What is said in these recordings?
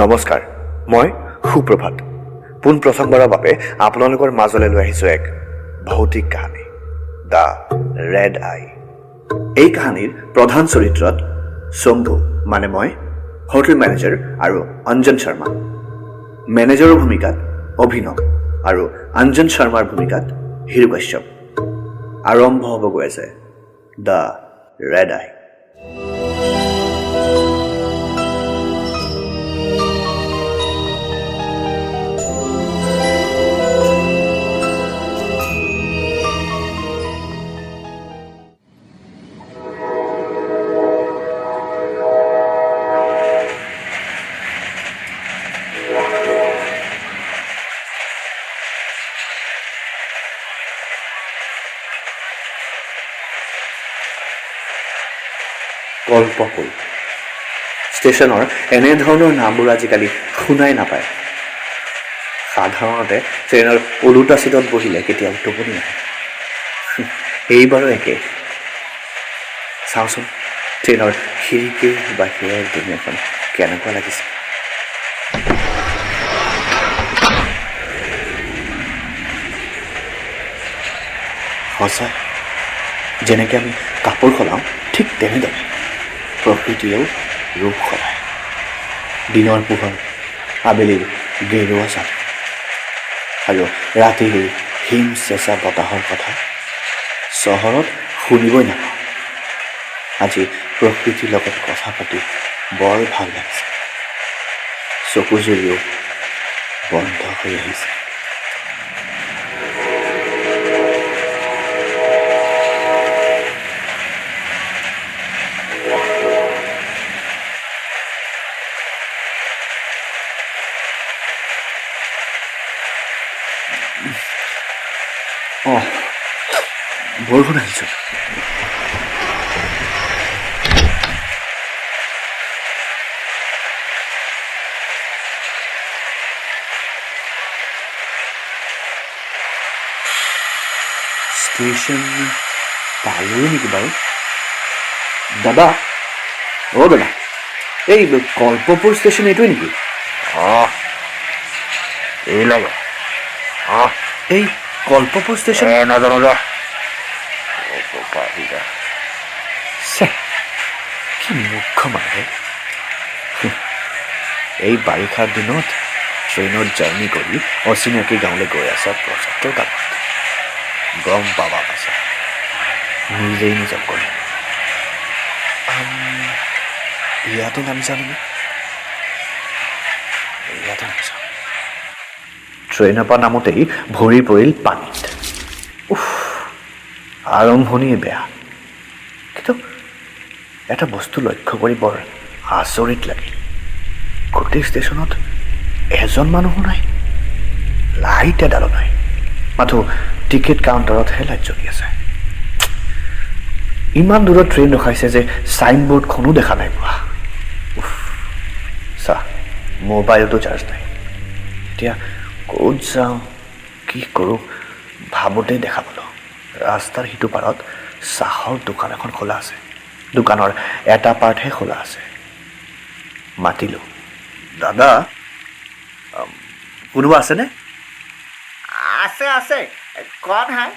নমস্কাৰ, মই সুপ্ৰভাত। পোন প্ৰথমবাৰৰ বাবে আপোনালোকৰ মাজলৈ লৈ আহিছোঁ এক ভৌতিক কাহিনী, দ্য ৰেড আই। এই কাহিনীৰ প্ৰধান চৰিত্ৰত শম্ভু মানে মই, হোটেল মেনেজাৰ আৰু অঞ্জন শৰ্মা। মেনেজাৰৰ ভূমিকাত অভিনৱ আৰু অঞ্জন শৰ্মাৰ ভূমিকাত হিৰু কাশ্যপ। আৰম্ভ হ'ব গৈ আছে দ্য ৰেড আই। কল্পপুৰ ষ্টেচনৰ এনেধৰণৰ নামবোৰ আজিকালি শুনাই নাপায়। সাধাৰণতে ট্ৰেইনৰ ওলোটা চিটত বহিলে কেতিয়াও টোপনি নাহে। এইবাৰো একে। চাওঁচোন ট্ৰেইনৰ খিৰিকীৰ বাহিৰৰ দুনীয়াখন কেনেকুৱা লাগিছে। সঁচা, যেনেকৈ আমি কাপোৰ সলাওঁ ঠিক তেনেদৰে প্ৰকৃতিয়েও ৰূপ সলায়। দিনৰ পোহৰ, আবেলিৰ গেৰুৱা চাপ আৰু ৰাতিৰ হিম চেঁচা বতাহৰ কথা চহৰত শুনিবই নাপাওঁ। আজি প্ৰকৃতিৰ লগত কথা পাতি বৰ ভাল লাগিছে। চকু জুৰিও বন্ধ হৈ আহিছে। বৰষুণ আহিছোঁ। ষ্টেচন পালোৱে নেকি বাৰু? দাদা, অ' দাদা, এই কল্পপুৰ ষ্টেচন এইটোৱে নেকি? এই লাগে এই কল্পপুৰ ষ্টেচন নাজানো যা। কি মুখ্য মানুহে এই বাৰিষাৰ দিনত ট্ৰেইনত জাৰ্ণি কৰি অচিনাকি গাঁৱলৈ গৈ আছে প্ৰজেক্টৰ কামত। গম পাবা পাছত নিজেই নিজক কৰি ইয়াতে নামিছা নেকি? ইয়াতে নামিছা। ট্ৰেইনৰ পৰা নামোতেই ভৰি পৰিল পানীত। আৰম্ভণিয়ে বেয়া, কিন্তু এটা বস্তু লক্ষ্য কৰি বৰ আচৰিত লাগিল। গোটেই ষ্টেচনত এজন মানুহো নাই, লাইট এডালো নাই, মাথো টিকেট কাউণ্টাৰতহে লাইট জ্বলি আছে। ইমান দূৰত ট্ৰেইন ৰখাইছে যে চাইনবোৰ্ডখনো দেখা নাই পোৱা। চা, মোবাইলতো চাৰ্জ নাই। এতিয়া ক'ত যাওঁ, কি কৰোঁ ভাবোঁতেই দেখা পালোঁ ৰাস্তাৰ সিটো পাৰত চাহৰ দোকান এখন খোলা আছে। দোকানৰ এটা পাৰ্টহে খোলা আছে। মাতিলোঁ, দাদা কোনোবা আছেনে? আছে আছে, কন হে?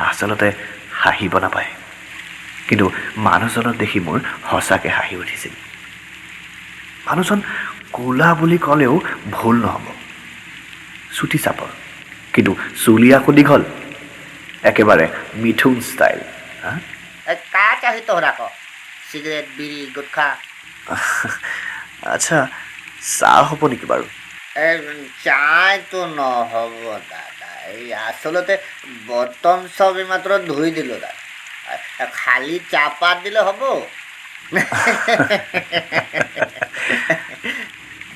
আচলতে হাঁহিব নাপায়, কিন্তু মানুহজনক দেখি মোৰ সঁচাকৈ হাঁহি উঠিছিল। মানুহজন ক'লা বুলি ক'লেও ভুল নহ'ব। চুটি চাপৰ, কিন্তু চুলি আকৌ দীঘল, একেবাৰে মিথুন ষ্টাইল। কা চাহি তোৰ আকৌ? চিগাৰেট, বিড়ি, গুটখা? আচ্ছা, চাহ হ'ব নেকি বাৰু? চাহটো নহ'ব দাদা। এই আচলতে বৰ্তন চব এইমাত্ৰ ধুই দিলোঁ দাদা। খালী চাহপাত দিলে হ'ব?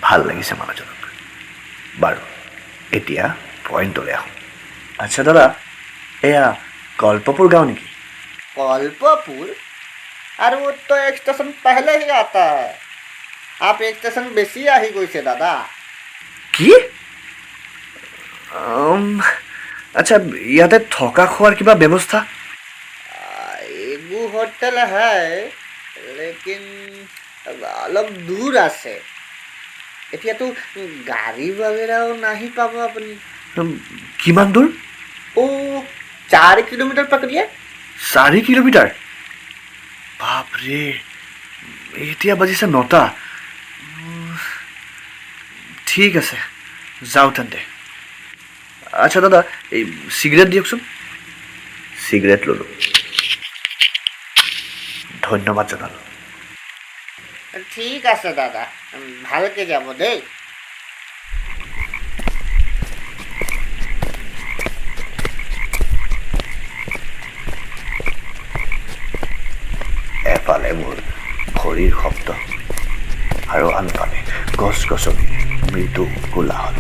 ভাল লাগিছে মানুহজনক। বাৰু এতিয়া পইণ্টলৈ আহোঁ। আচ্ছা দাদা, এয়া কল্পপুৰ গাঁও নেকি? कल्पपुर? अरे वो तो एक स्टेशन पहले ही आता है। आप एक स्टेशन बेसी आ ही गई दादा। কি? আচ্ছা, ইয়াতে থকা খোৱাৰ কিবা ব্যৱস্থা? एगो होटल है, लेकिन অলপ দূৰ আছে এতিয়াতো গাড়ী বাগেৰাও নাহি পাব আপুনি কিমান দূৰ 4 কিলোমিটাৰ পকৰিয়ে 4 কিলোমিটাৰ বাপৰে এতিয়া বাজিছে 9টা ঠিক আছে যাওঁ তেন্তে আচ্ছা দাদা এই চিগাৰেট দিয়কচোন চিগাৰেট ল'লোঁ ধন্যবাদ জনালোঁ ঠিক আছে দাদা ভালকে যাব দেই এফালে মোৰ ভৰিৰ শব্দ আৰু আনফালে গছ গছনি মৃদু কোলাহল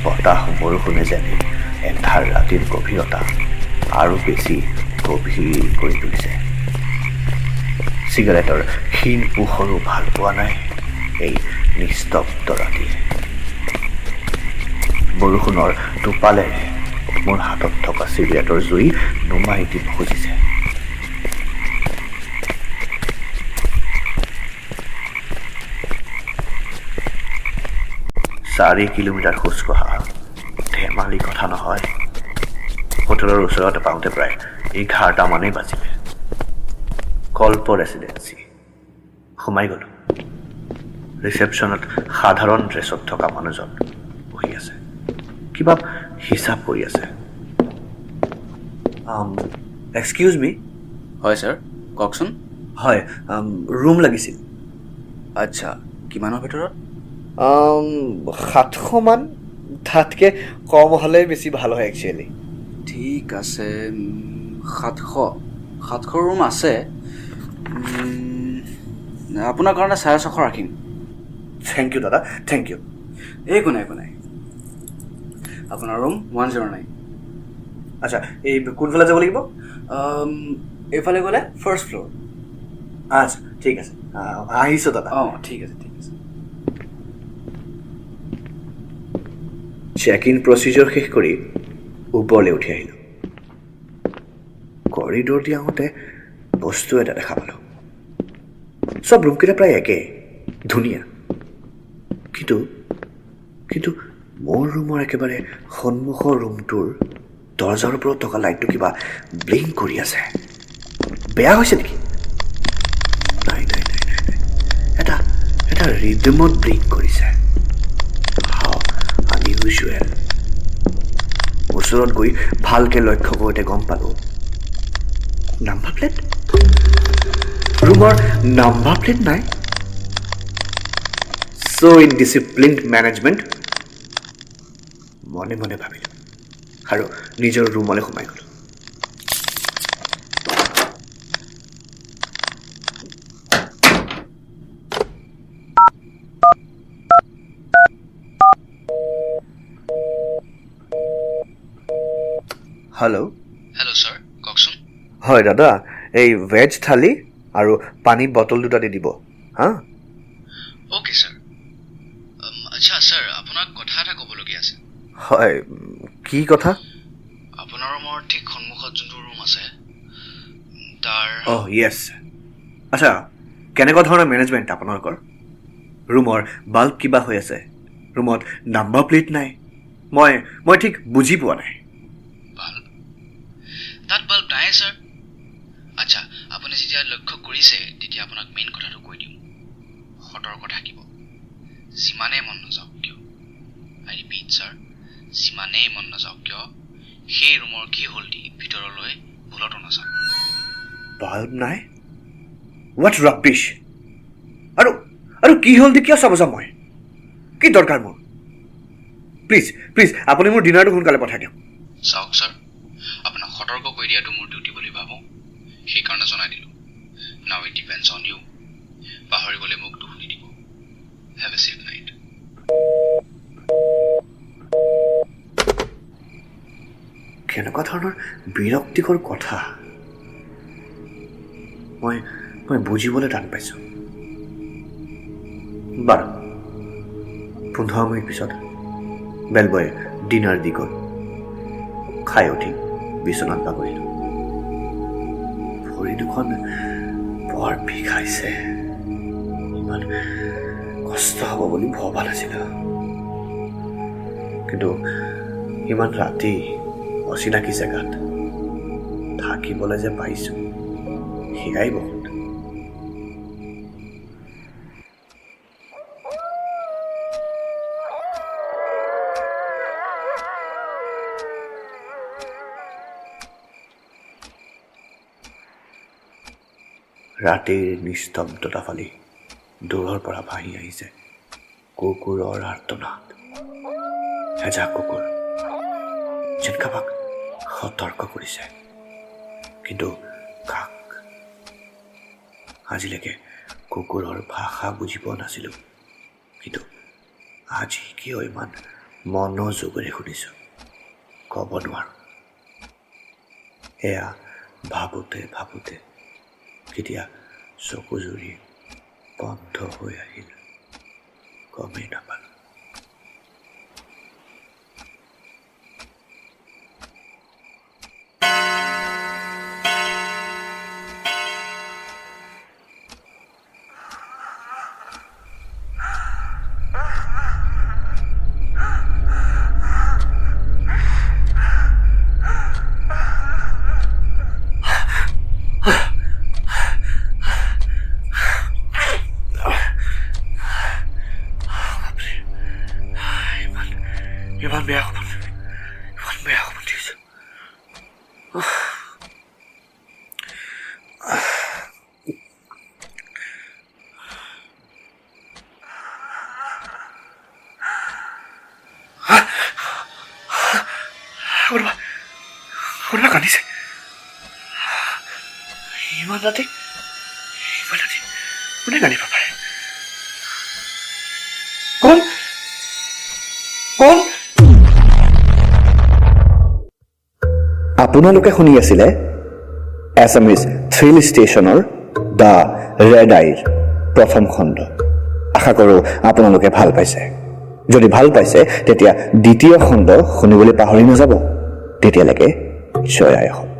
বতাহ বৰষুণে যেন এন্ধাৰ ৰাতিৰ গভীৰতা আৰু বেছি গভীৰ কৰি তুলিছে চিগাৰেটৰ ক্ষীণ পোহৰো ভাল পোৱা নাই এই নিস্তব্ধ ৰাতিয়ে বৰষুণৰ টোপালেৰে মোৰ হাতত থকা চিগাৰেটৰ জুই নুমাই দিব খুজিছে 4 কিলোমিটাৰ খোজ কঢ়া ধেমালি কথা নহয় হোটেলৰ ওচৰতে পাওঁতে প্ৰায় 11টা মানেই বাজিলে কল্প ৰেচিডেন্সি সোমাই গ'লো ৰিচেপশ্যনত সাধাৰণ ড্ৰেছত থকা মানুহজন বহি আছে কিবা হিচাপ কৰি আছে এক্সকিউজ মি হয় ছাৰ কওকচোন হয় ৰুম লাগিছিল আচ্ছা কিমানৰ ভিতৰত 700 মান তাতকৈ কম হ'লে বেছি ভাল হয় একচুৱেলি ঠিক আছে 700 ৰুম আছে আপোনাৰ কাৰণে 650 ৰাখিম থেংক ইউ দাদা থেংক ইউ একো নাই আপোনাৰ ৰুম 109 আচ্ছা এই কোনফালে যাব লাগিব এইফালে গ'লে ফাৰ্ষ্ট ফ্ল'ৰ আচ্ছা ঠিক আছে আহিছোঁ দাদা ঠিক আছে চেক ইন প্ৰচিডিউৰ শেষ কৰি ওপৰলৈ উঠি আহিলোঁ কৰিডৰ দি আহোঁতে বস্তু এটা দেখা পালোঁ চব ৰুমকেইটা প্ৰায় একে ধুনীয়া কিন্তু মোৰ ৰুমৰ একেবাৰে সন্মুখৰ ৰুমটোৰ দৰজাৰ ওপৰত থকা লাইটটো কিবা ব্লিংক কৰি আছে বেয়া হৈছে নেকি নাই এটা ৰিদমত ব্লিংক কৰিছে আনইউজুৱেল ওচৰত গৈ ভালকৈ লক্ষ্য কৰোঁতে গম পালোঁ নাম্বাৰ প্লেট ৰুমৰ নাম্বাৰ প্লেট নাই চ' ইনডিচিপ্লিনড মেনেজমেণ্ট মনে মনে ভাবিলোঁ আৰু নিজৰ ৰুমলৈ সোমাই গ'লোঁ হেল্ল' ছাৰ কওকচোন হয় দাদা এই ভেজ থালি আৰু পানী বটল দুটা দি দিব হা অ'কে ছাৰ আচ্ছা ছাৰ আপোনাক কথা এটা ক'বলগীয়া আছে হয় কি কথা আপোনাৰ ৰুমৰ ঠিক সন্মুখত যোনটো ৰুম আছে তাৰ য়েছ আচ্ছা কেনেকুৱা ধৰণৰ মেনেজমেণ্ট আপোনালোকৰ ৰুমৰ বাল্ব কিবা হৈ আছে ৰুমত নাম্বাৰ প্লেট নাই মই ঠিক বুজি পোৱা নাই তাত বাল্ব নাই ছাৰ আচ্ছা আপুনি যেতিয়া লক্ষ্য কৰিছে তেতিয়া আপোনাক মেইন কথাটো কৈ দিম সতৰ্ক থাকিব যিমানেই মন নাযাওক কিয় আই ৰিপিট ছাৰ যিমানেই মন নাযাওক কিয় সেই ৰুমৰ কি হ'ল দি ভিতৰলৈ ভুলতো নাযাওক বাল্ব নাই হোৱাট ৰাবিছ আৰু কি হ'ল দি কিয় চাব যাম মই কি দৰকাৰ মোৰ প্লিজ আপুনি মোৰ ডিনাৰটো সোনকালে পঠাই দিয়ক চাওক ছাৰ আপোনাক সতৰ্ক কৰি দিয়াটো মোৰ ডিউটি বুলি ভাবোঁ সেইকাৰণে জনাই দিলোঁ নাও ইট ডিপেণ্ডছ অন ইউ পাহৰি গ'লে মোক দুখ নিদিব হেভ এ ছেফ নাইট কেনেকুৱা ধৰণৰ বিৰক্তিকৰ কথা মই বুজিবলৈ টান পাইছোঁ বাৰু 15 মিনিট পিছত বেলবয়ে ডিনাৰ দি গ'ল খাই উঠি বিচনাত বাগৰিলোঁ ভৰি দুখন বৰ বিষাইছে ইমান কষ্ট হ'ব বুলি ভবা নাছিলোঁ কিন্তু ইমান ৰাতি অচিনাকি জেগাত থাকিবলৈ যে পাইছোঁ সেয়াই বহুত ৰাতিৰ নিস্তব্ধতা ফালি দূৰৰ পৰা ভাহি আহিছে কুকুৰৰ আৰ্তনাদ এজাক কুকুৰ যেন কাবাক সতৰ্ক কৰিছে কিন্তু কাক আজিলৈকে কুকুৰৰ ভাষা বুজি পোৱা নাছিলোঁ কিন্তু আজি কিয় ইমান মনোযোগেৰে শুনিছোঁ ক'ব নোৱাৰোঁ এয়া ভাবোঁতে ভাবোঁতে কেতিয়া চকুজুৰি বন্ধ হৈ আহিল গমেই নাপালোঁ ইমান বেয়া সপোন দিছোঁ কোনোবা কান্দিছে ইমান ৰাতি কোনে কান্দিব পাৰে কোন আপোনালোকে শুনি আছিলে এছামিজ থ্ৰিল ষ্টেচনৰ দ্য ৰেড আইৰ প্ৰথম খণ্ড আশা কৰোঁ আপোনালোকে ভাল পাইছে যদি ভাল পাইছে তেতিয়া দ্বিতীয় খণ্ড শুনিবলৈ পাহৰি নাযাব তেতিয়ালৈকে জয় আই হওক